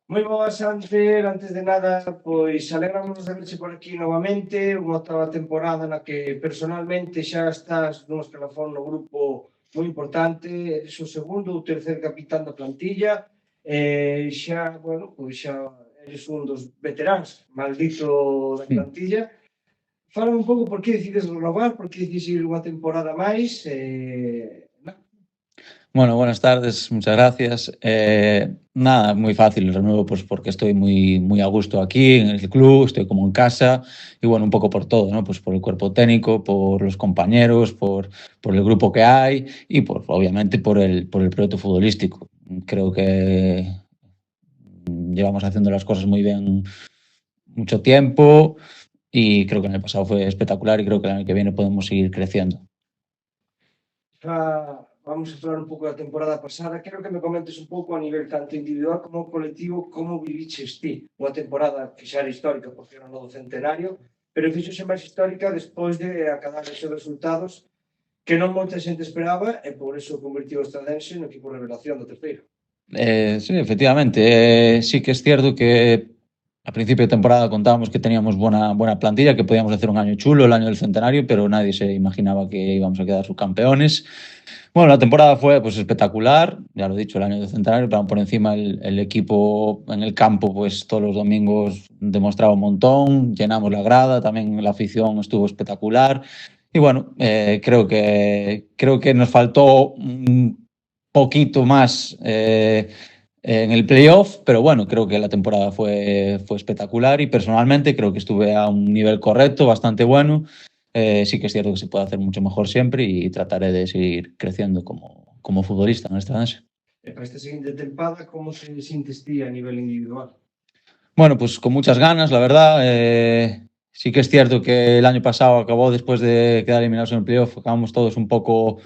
Moi boas, Santer. Antes de nada, pois alegramos de verche por aquí novamente, unha octava temporada na que personalmente xa estás nun escalafón no grupo moi importante, eres o segundo ou terceiro capitán da plantilla, xa, bueno, pois xa eres un dos veteráns, maldito da plantilla. Fala un pouco por que decides renovar, por que decides ir unha temporada máis, Bueno, buenas tardes, muchas gracias. Nada, muy fácil, el renuevo pues porque estoy muy a gusto aquí en el club, estoy como en casa y bueno, un poco por todo, ¿no? Pues por el cuerpo técnico, por los compañeros, por el grupo que hay y por, obviamente por el proyecto futbolístico. Creo que llevamos haciendo las cosas muy bien mucho tiempo y creo que el año pasado fue espectacular y creo que el año que viene podemos seguir creciendo. xa vamos a falar un pouco da temporada pasada. Quero que me comentes un pouco a nivel tanto individual como colectivo como viviches ti unha temporada que xa era histórica porque era no do centenario, pero fixose máis histórica despois de acadar esos resultados que non moita xente esperaba e por eso convertiu o Estradense no equipo revelación do terceiro. Sí, efectivamente. Sí que es cierto que a principio de temporada contábamos que teníamos buena plantilla, que podíamos hacer un año chulo, el año del centenario, pero nadie se imaginaba que íbamos a quedar subcampeones. Bueno, la temporada fue pues espectacular, ya lo he dicho, el año del centenario, pero por encima el equipo en el campo, pues todos los domingos demostraba un montón, llenamos la grada, también la afición estuvo espectacular. Y bueno, creo que nos faltó un poquito más en el playoff, pero bueno, creo que la temporada fue espectacular y personalmente creo que estuve a un nivel correcto, bastante bueno. Sí que es cierto que se puede hacer mucho mejor siempre y trataré de seguir creciendo como futbolista en esta danza. E para esta seguinte tempada, como te sintes ti a nivel individual? Bueno, pues con muchas ganas, la verdad. Sí que es cierto que el año pasado acabó después de quedar eliminados en el playoff, acabamos todos un poco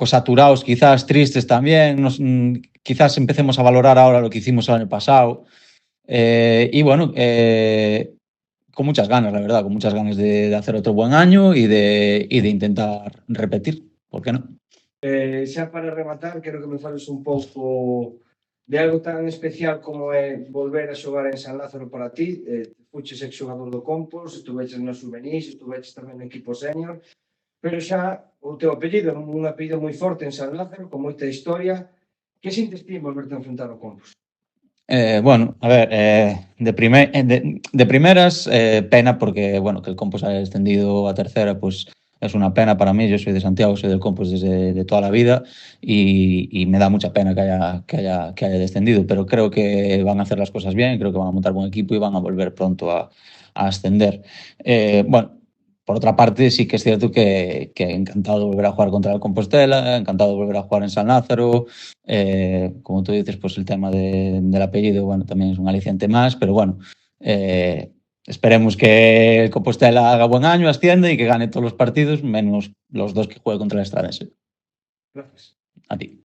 saturados, quizás tristes también. Quizás empecemos a valorar ahora lo que hicimos el año pasado. Y bueno, con muchas ganas, la verdad, con muchas ganas de hacer otro buen año y de intentar repetir. ¿Por qué no? Xa para rematar, quero que me fales un pouco de algo tan especial como é volver a xogar en San Lázaro para ti. Fuches exxogador do Compos, estuveches nos juvenís, estuveches tamén no equipo senior, pero xa o teu apellido é un apellido moi forte en San Lázaro, con moita historia. Que sintes ti en volverte a enfrentar ao Compos? Bueno, a ver, de primeras, pena porque, bueno, que el Compos haya descendido a tercera, pues es una pena para mí. Yo soy de Santiago, soy del Compos desde de toda la vida y me da mucha pena que haya descendido, pero creo que van a hacer las cosas bien, creo que van a montar buen equipo y van a volver pronto a ascender. Bueno, por otra parte, sí que es cierto que encantado de volver a jugar contra el Compostela, encantado de volver a jugar en San Lázaro. Como tú dices, pues el tema del apellido, bueno, también es un aliciente más, pero bueno, esperemos que el Compostela haga buen año, ascienda y que gane todos los partidos, menos los dos que juegue contra el Estradense. Gracias. A ti.